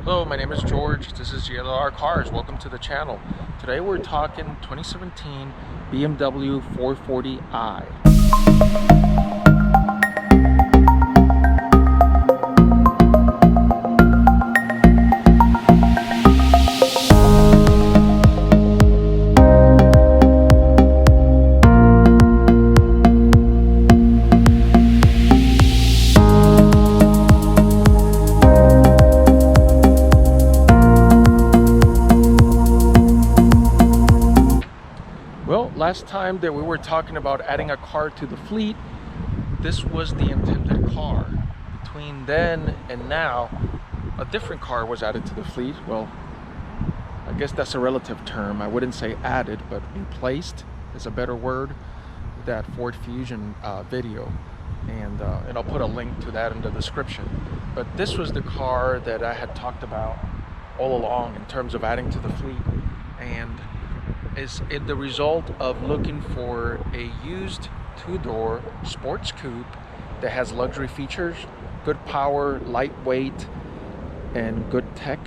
Hello, my name is George. This is GLLR Cars. Welcome to the channel. Today we're talking 2017 BMW 440i. Last time that we were talking about adding a car to the fleet, this was the intended car. Between then and now, a different car was added to the fleet. Well, I guess that's a relative term. I wouldn't say added, but replaced is a better word. That Ford Fusion video, and I'll put a link to that in the description. But this was the car that I had talked about all along in terms of adding to the fleet, and is it the result of looking for a used two-door sports coupe that has luxury features, good power, lightweight, and good tech.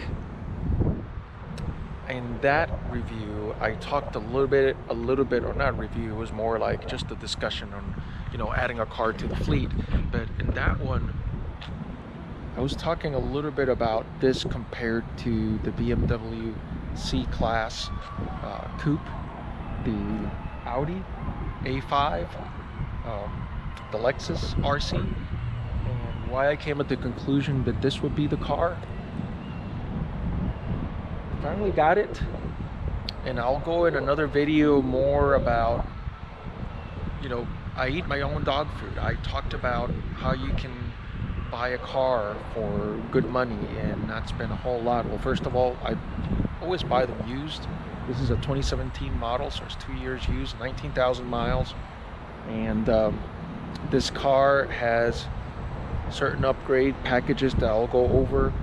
In that review, I talked a little bit, or not review, it was more like just a discussion on, adding a car to the fleet. But in that one, I was talking a little bit about this compared to the BMW C-Class Coupe, the Audi A5, the Lexus RC, and why I came at the conclusion that this would be the car. Finally got it, and I'll go in another video more about, I eat my own dog food. I talked about how you can buy a car for good money and not spend a whole lot. Well, first of all, I always buy them used. This is a 2017 model, so it's 2 years used, 19,000 miles, and this car has certain upgrade packages that I'll go over.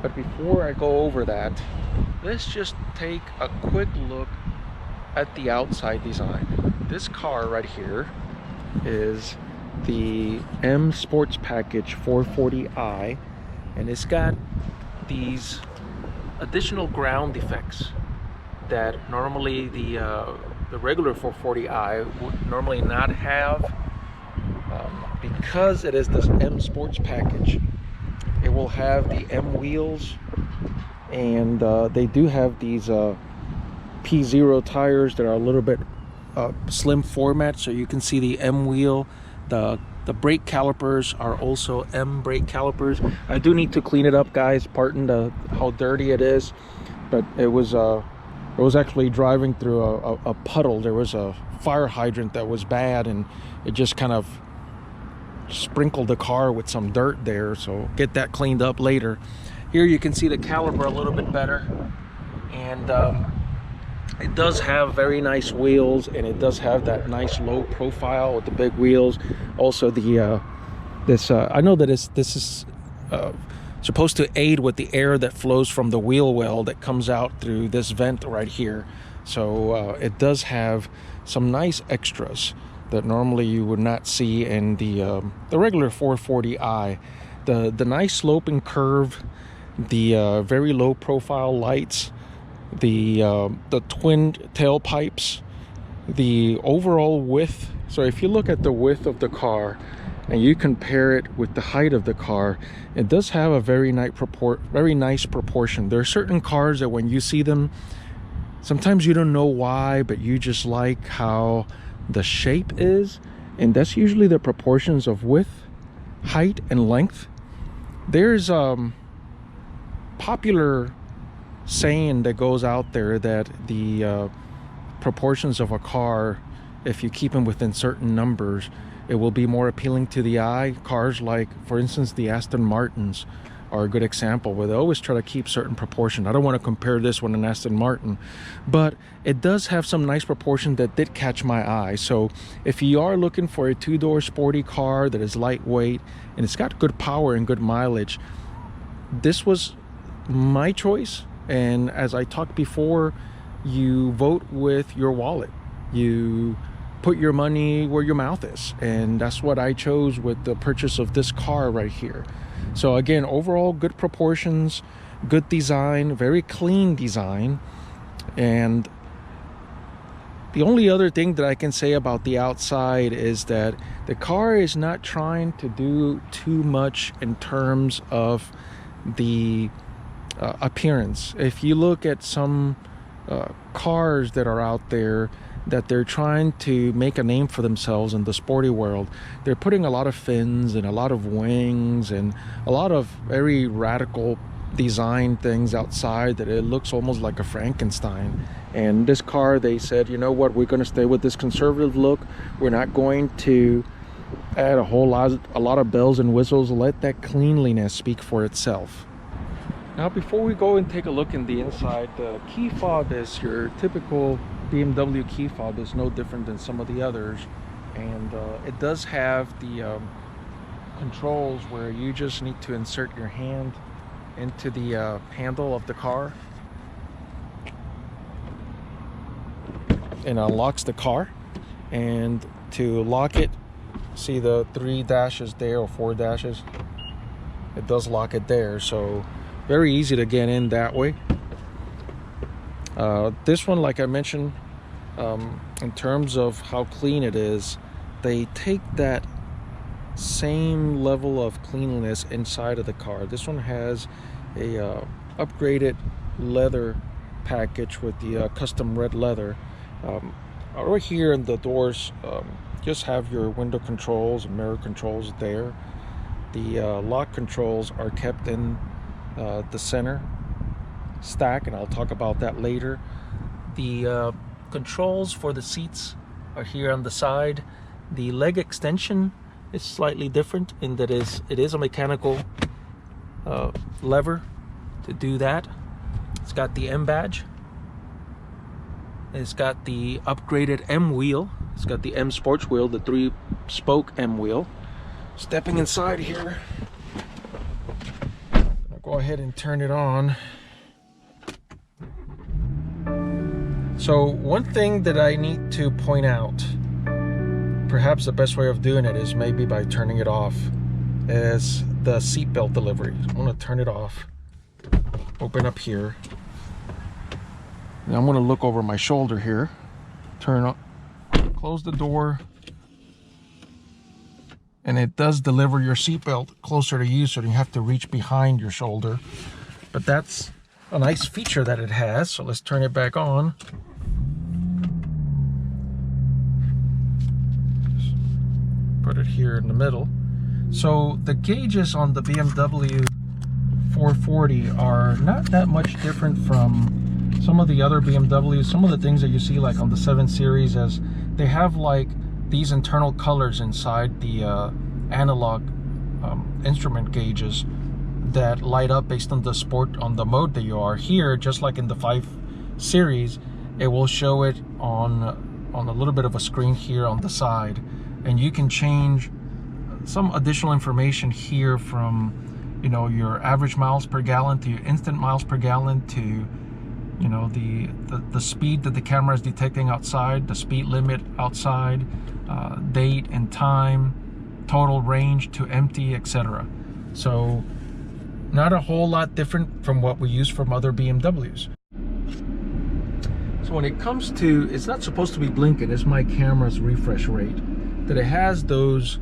But before I go over that, let's just take a quick look at the outside design. This car right here is the M Sports Package 440i, and it's got these additional ground effects that normally the regular 440i would normally not have. Because it is this M Sports Package, it will have the M wheels, and they do have these P0 tires that are a little bit slim format, so you can see the M wheel. The brake calipers are also M brake calipers. I do need to clean it up, guys. Pardon how dirty it is, but it was actually driving through a puddle. There was a fire hydrant that was bad, and it just kind of sprinkled the car with some dirt there, so get that cleaned up later. Here you can see the caliper a little bit better, and it does have very nice wheels, and it does have that nice low profile with the big wheels. Also the I know that this is supposed to aid with the air that flows from the wheel well that comes out through this vent right here. So it does have some nice extras that normally you would not see in the regular 440i. The nice sloping curve, the very low profile lights, the twin tailpipes, the overall width. So if you look at the width of the car and you compare it with the height of the car, it does have a very nice proportion. There are certain cars that when you see them, sometimes you don't know why, but you just like how the shape is, and that's usually the proportions of width, height, and length. There's popular saying that goes out there that the proportions of a car, if you keep them within certain numbers, it will be more appealing to the eye. Cars like, for instance, the Aston Martins are a good example, where they always try to keep certain proportion. I don't want to compare this one to an Aston Martin, but it does have some nice proportion that did catch my eye. So if you are looking for a two-door sporty car that is lightweight and it's got good power and good mileage, this was my choice. And as I talked before, you vote with your wallet. You put your money where your mouth is, and that's what I chose with the purchase of this car right here. So again, overall good proportions, good design, very clean design. And the only other thing that I can say about the outside is that the car is not trying to do too much in terms of the appearance. If you look at some cars that are out there that they're trying to make a name for themselves in the sporty world, they're putting a lot of fins and a lot of wings and a lot of very radical design things outside that it looks almost like a Frankenstein. And this car, they said, you know what, we're going to stay with this conservative look. We're not going to add a lot of bells and whistles. Let that cleanliness speak for itself. Now, before we go and take a look in the inside, the key fob is your typical BMW key fob. Is no different than some of the others, and it does have the controls where you just need to insert your hand into the handle of the car and unlocks the car. And to lock it, see the 3 dashes there, or 4 dashes, it does lock it there. So very easy to get in that way. This one, like I mentioned, in terms of how clean it is, they take that same level of cleanliness inside of the car. This one has a upgraded leather package with the custom red leather. Over here in the doors, just have your window controls and mirror controls there. The lock controls are kept in the center stack, and I'll talk about that later. The controls for the seats are here on the side. The leg extension is slightly different in that it is a mechanical lever to do that. It's got the M badge. It's got the upgraded M wheel. It's got the M sports wheel, the 3-spoke M wheel. Stepping inside here, I'll go ahead and turn it on. So one thing that I need to point out, perhaps the best way of doing it is maybe by turning it off, is the seatbelt delivery. I'm going to turn it off, open up here. Now I'm going to look over my shoulder here, turn up, close the door, and it does deliver your seatbelt closer to you, so you have to reach behind your shoulder. But that's a nice feature that it has. So let's turn it back on. Just put it here in the middle. So the gauges on the BMW 440 are not that much different from some of the other BMWs. Some of the things that you see like on the 7 Series, as they have like these internal colors inside the analog instrument gauges that light up based on the mode that you are. Here, just like in the 5 Series, it will show it on a little bit of a screen here on the side, and you can change some additional information here from, you know, your average miles per gallon to your instant miles per gallon to, you know, the speed that the camera is detecting outside, the speed limit outside, date and time, total range to empty, etc. So not a whole lot different from what we use from other BMWs. So when it comes to, it's not supposed to be blinking, it's my camera's refresh rate, that it has those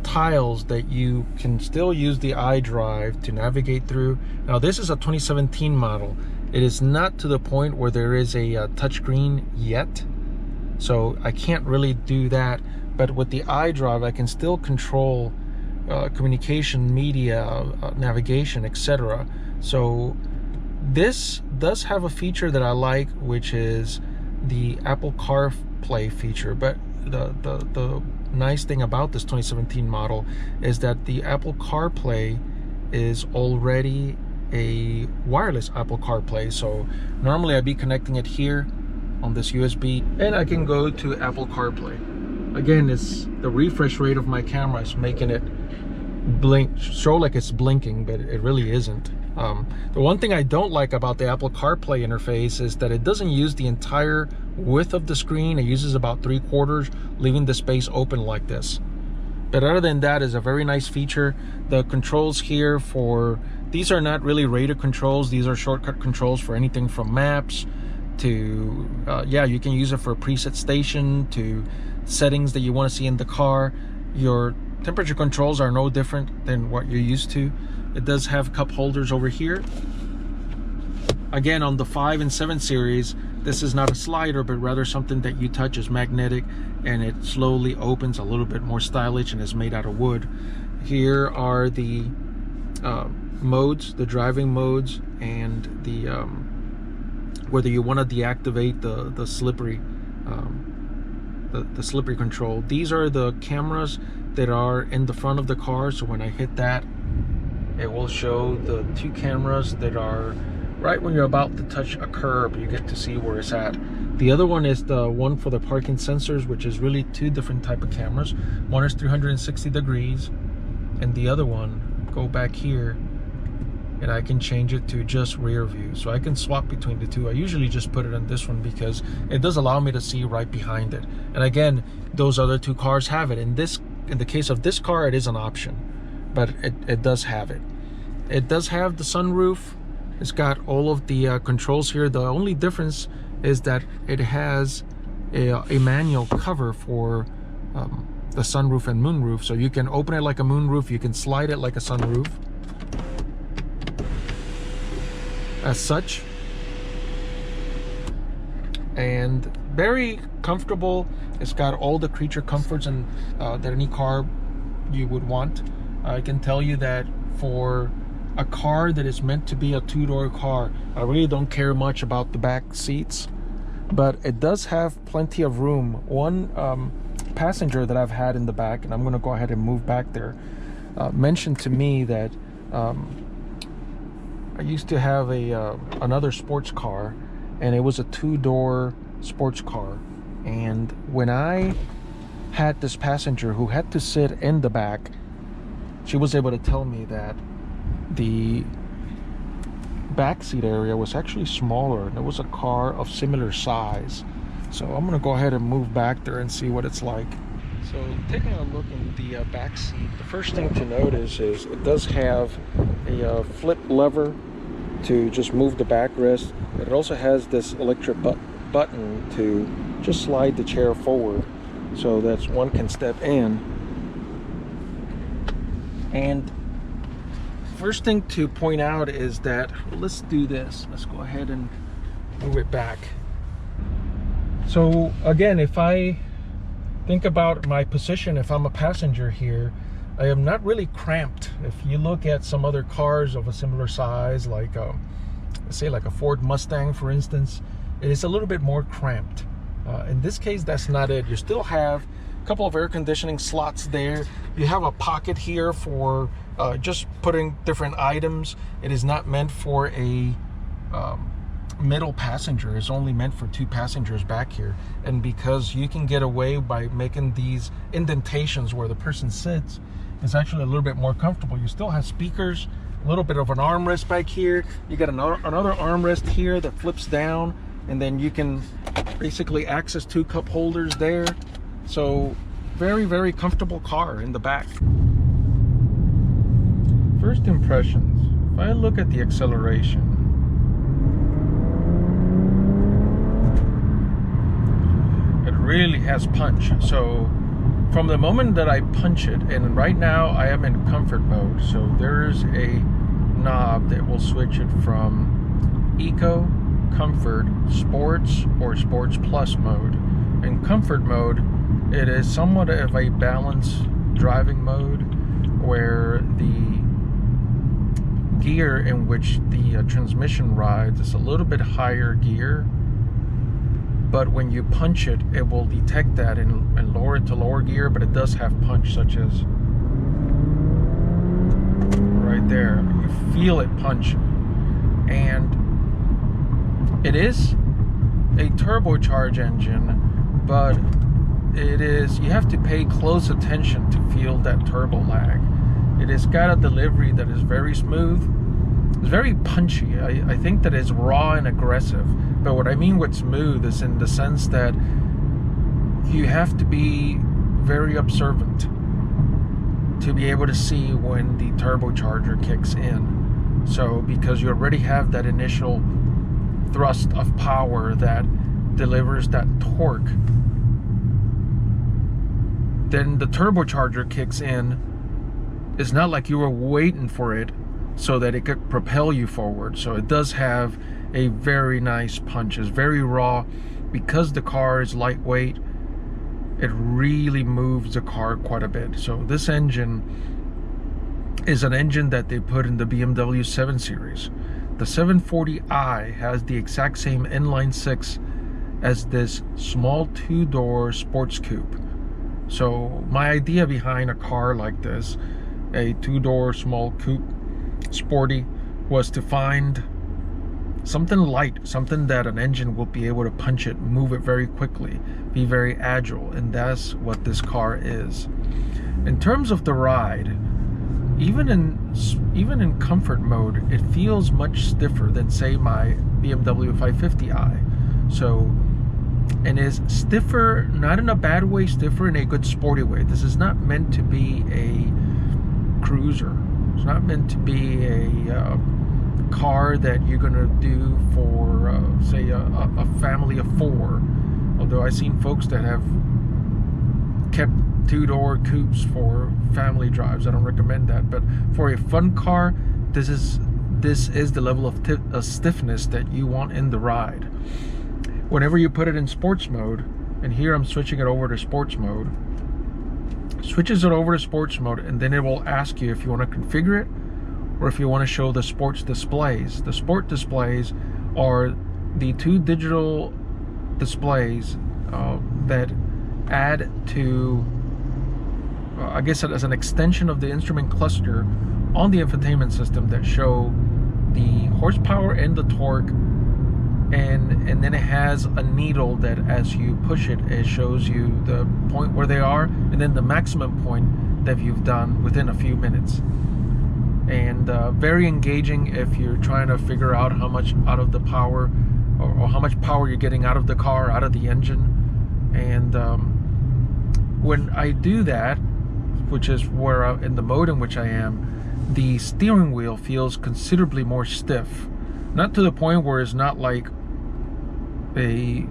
tiles that you can still use the iDrive to navigate through. Now this is a 2017 model. It is not to the point where there is a touchscreen yet, so I can't really do that. But with the iDrive, I can still control communication, media, navigation, etc. So this does have a feature that I like, which is the Apple CarPlay feature. But the nice thing about this 2017 model is that the Apple CarPlay is already a wireless Apple CarPlay. So normally I'd be connecting it here on this USB, and I can go to Apple CarPlay. Again, it's the refresh rate of my camera is making it blink, show like it's blinking, but it really isn't. The one thing I don't like about the Apple CarPlay interface is that it doesn't use the entire width of the screen. It uses about 3/4, leaving the space open like this. But other than that, is a very nice feature. The controls here for these are not really radar controls. These are shortcut controls for anything from maps to yeah, you can use it for a preset station to settings that you want to see in the car. Your temperature controls are no different than what you're used to. It does have cup holders over here. Again, on the 5 and 7 series, this is not a slider, but rather something that you touch is magnetic, and it slowly opens, a little bit more stylish, and is made out of wood. Here are the modes, the driving modes, and the whether you want to deactivate the slippery the slippery control. These are the cameras that are in the front of the car, so when I hit that, it will show the 2 cameras that are right when you're about to touch a curb. You get to see where it's at. The other one is the one for the parking sensors, which is really 2 different type of cameras. One is 360 degrees, and the other one, go back here, and I can change it to just rear view. So I can swap between the 2. I usually just put it on this one because it does allow me to see right behind it. And again, those other 2 cars have it. In the case of this car, it is an option, but it does have it. It does have the sunroof. It's got all of the controls here. The only difference is that it has a manual cover for the sunroof and moonroof. So you can open it like a moonroof, you can slide it like a sunroof. As such. And very comfortable. It's got all the creature comforts and that any car you would want. I can tell you that for a car that is meant to be a 2-door car, I really don't care much about the back seats, but it does have plenty of room. One passenger that I've had in the back, and I'm going to go ahead and move back there, mentioned to me that I used to have another sports car, and it was a 2-door sports car, and when I had this passenger who had to sit in the back, she was able to tell me that the back seat area was actually smaller, and it was a car of similar size. So I'm gonna go ahead and move back there and see what it's like. So taking a look in the back seat, the first thing to notice is it does have a flip lever to just move the backrest. It also has this electric button to just slide the chair forward, so that one can step in. And first thing to point out is that, let's do this. Let's go ahead and move it back. So again, if I think about my position, if I'm a passenger here, I am not really cramped. If you look at some other cars of a similar size, like let's say like a Ford Mustang, for instance, it is a little bit more cramped. In this case, that's not it. You still have a couple of air conditioning slots there. You have a pocket here for just putting different items. It is not meant for a middle passenger. It's only meant for 2 passengers back here. And because you can get away by making these indentations where the person sits, it's actually a little bit more comfortable. You still have speakers, a little bit of an armrest back here. You got another armrest here that flips down, and then you can basically access 2 cup holders there. So very, very comfortable car in the back. First impressions, if I look at the acceleration, it really has punch. So from the moment that I punch it, and right now I am in comfort mode, so there's a knob that will switch it from Eco, Comfort, Sports, or Sports Plus mode. In Comfort mode, it is somewhat of a balanced driving mode where the gear in which the transmission rides is a little bit higher gear, but when you punch it, it will detect that and lower it to lower gear, but it does have punch, such as right there. You feel it punch, and it is a turbocharged engine, but it is, you have to pay close attention to feel that turbo lag. It has got a delivery that is very smooth. It's very punchy. I think that it's raw and aggressive. But what I mean with smooth is in the sense that you have to be very observant. to be able to see when the turbocharger kicks in. So because you already have that initial thrust of power that delivers that torque, then the turbocharger kicks in. It's not like you were waiting for it so that it could propel you forward. So it does have a very nice punch. It's very raw. Because the car is lightweight, it really moves the car quite a bit. So this engine is an engine that they put in the BMW 7 Series. The 740i has the exact same inline six as this small two-door sports coupe. So my idea behind a car like this, a two-door small coupe sporty, was to find something light, something that an engine will be able to punch it, move it very quickly, be very agile, and that's what this car is. In terms of the ride, even in comfort mode, it feels much stiffer than, say, my BMW 550i. So, and is stiffer, not in a bad way, stiffer in a good sporty way. This is not meant to be a cruiser. It's not meant to be a car that you're gonna do for say a family of four, although I've seen folks that have kept two-door coupes for family drives. I don't recommend that, but for a fun car, this is the level of stiffness that you want in the ride. Whenever you put it in sports mode, and here I'm switching it over to sports mode, switches it over to sports mode, and then it will ask you if you want to configure it or if you want to show the sports displays. The sport displays are the two digital displays that add to, I guess, as an extension of the instrument cluster on the infotainment system, that show the horsepower and the torque, and then it has a needle that as you push it, it shows you the point where they are and then the maximum point that you've done within a few minutes. And very engaging if you're trying to figure out how much out of the power or how much power you're getting out of the car, out of the engine. And when I do that, which is where in the mode in which I am, the steering wheel feels considerably more stiff. Not to the point where it's not like a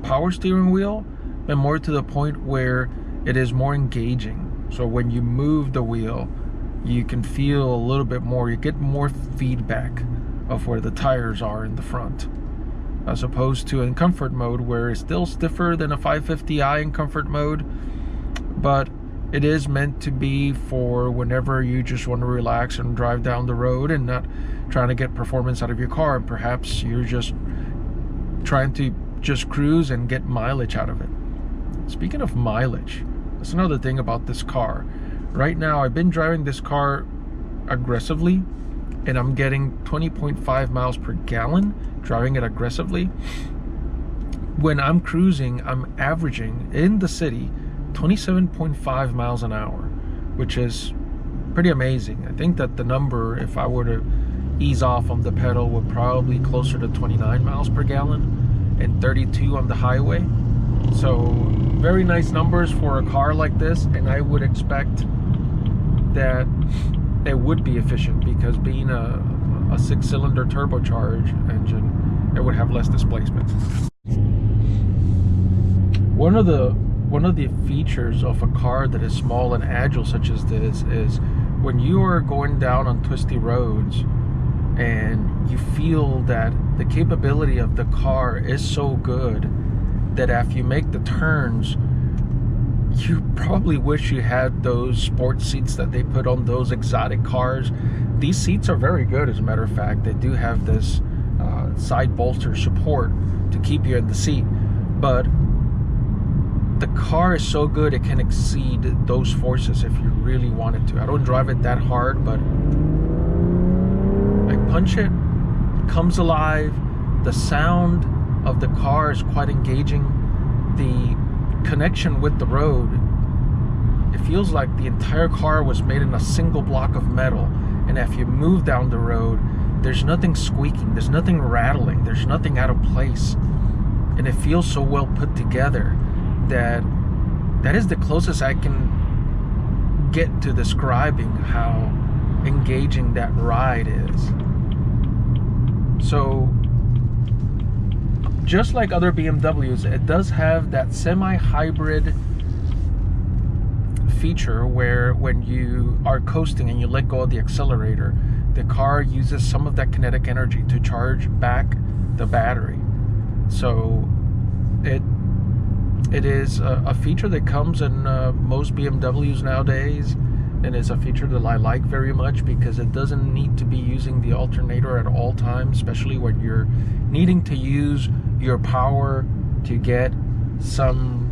power steering wheel, but more to the point where it is more engaging. So when you move the wheel, you can feel a little bit more, you get more feedback of where the tires are in the front, as opposed to in comfort mode, where it's still stiffer than a 550i in comfort mode, but it is meant to be for whenever you just want to relax and drive down the road and not trying to get performance out of your car. Perhaps you're just trying to just cruise and get mileage out of it. Speaking of mileage, that's another thing about this car. Right now, I've been driving this car aggressively, and I'm getting 20.5 miles per gallon driving it aggressively. When I'm cruising, I'm averaging in the city 27.5 miles an hour, which is pretty amazing. I think that the number, if I were to ease off on the pedal, would probably closer to 29 miles per gallon and 32 on the highway. So very nice numbers for a car like this, and I would expect that it would be efficient, because being a 6-cylinder turbocharged engine, it would have less displacement. One of the features of a car that is small and agile such as this is when you are going down on twisty roads and you feel that the capability of the car is so good that after you make the turns, you probably wish you had those sports seats that they put on those exotic cars. These seats are very good, as a matter of fact. They do have this side bolster support to keep you in the seat, but the car is so good it can exceed those forces if you really wanted to. I don't drive it that hard, but I punch it, it comes alive. The sound of the car is quite engaging. The connection with the road, it feels like the entire car was made in a single block of metal, and if you move down the road, there's nothing squeaking, there's nothing rattling, there's nothing out of place, and it feels so well put together that is the closest I can get to describing how engaging that ride is. So just like other BMWs, it does have that semi-hybrid feature where when you are coasting and you let go of the accelerator, the car uses some of that kinetic energy to charge back the battery. So it is a feature that comes in most BMWs nowadays, and it's a feature that I like very much because it doesn't need to be using the alternator at all times, especially when you're needing to use your power to get some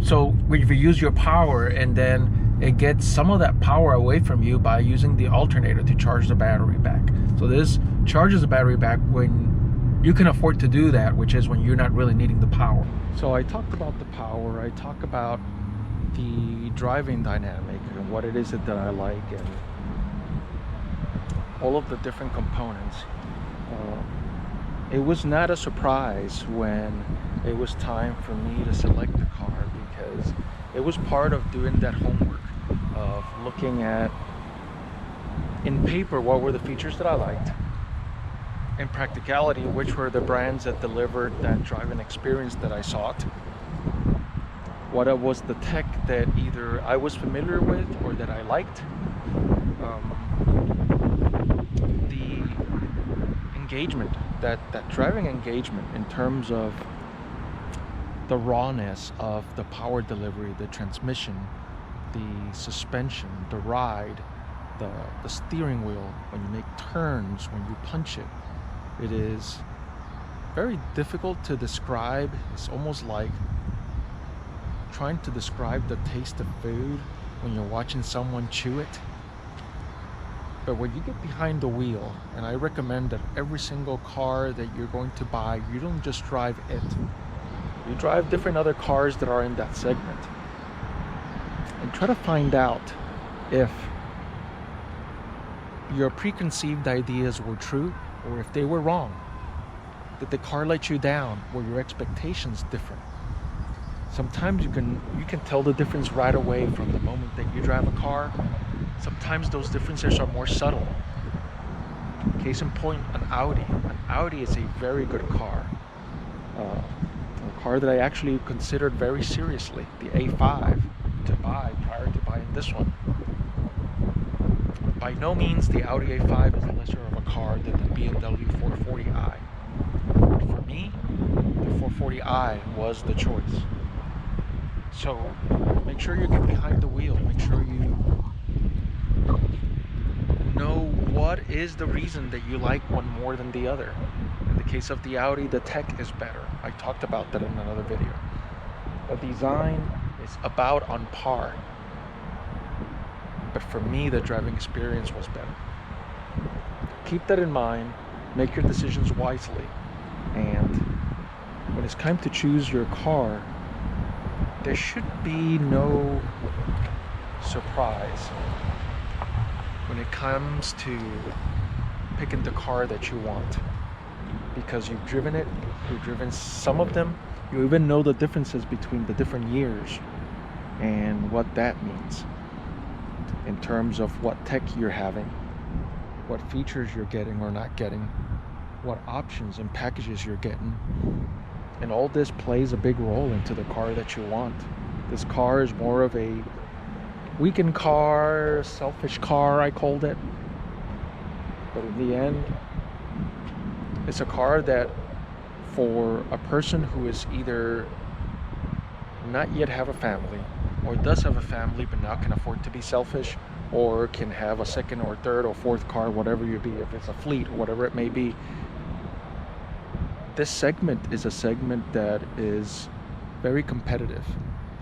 so when you use your power and then it gets some of that power away from you by using the alternator to charge the battery back. So this charges the battery back when you can afford to do that, which is when you're not really needing the power. So I talked about the power, I talked about the driving dynamic and what it is that I like and all of the different components. It was not a surprise when it was time for me to select the car, because it was part of doing that homework of looking at in paper what were the features that I liked, in practicality which were the brands that delivered that driving experience that I sought, what was the tech that either I was familiar with or that I liked, the engagement, that driving engagement in terms of the rawness of the power delivery, the transmission, the suspension, the ride, the steering wheel, when you make turns, when you punch it. It is very difficult to describe. It's almost like trying to describe the taste of food when you're watching someone chew it. But when you get behind the wheel, and I recommend that every single car that you're going to buy, you don't just drive it. You drive different other cars that are in that segment. And try to find out if your preconceived ideas were true or if they were wrong. Did the car let you down? Were your expectations different? Sometimes you can tell the difference right away from the moment that you drive a car. Sometimes those differences are more subtle. Case in point, an Audi. An Audi is a very good car. A car that I actually considered very seriously, the A5, to buy prior to buying this one. By no means the Audi A5 is lesser of a car than the BMW 440i. For me, the 440i was the choice. So make sure you get behind the wheel. Make sure you know what is the reason that you like one more than the other. In the case of the Audi, the tech is better. I talked about that in another video. The design is about on par. But for me, the driving experience was better. Keep that in mind. Make your decisions wisely. And when it's time to choose your car, there should be no surprise when it comes to picking the car that you want, because you've driven it, you've driven some of them, you even know the differences between the different years and what that means in terms of what tech you're having, what features you're getting or not getting, what options and packages you're getting. And all this plays a big role into the car that you want. This car is more of a weekend car, selfish car, I called it. But in the end, it's a car that for a person who is either not yet have a family, or does have a family but now can afford to be selfish, or can have a second or third or fourth car, whatever you be, if it's a fleet or whatever it may be. This segment is a segment that is very competitive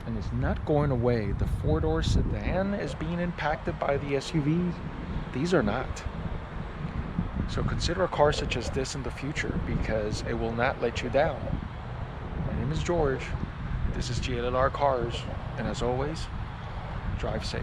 and is not going away. The four-door sedan is being impacted by the SUVs. These are not. So consider a car such as this in the future, because it will not let you down. My name is George. This is GLLR Cars. And as always, drive safe.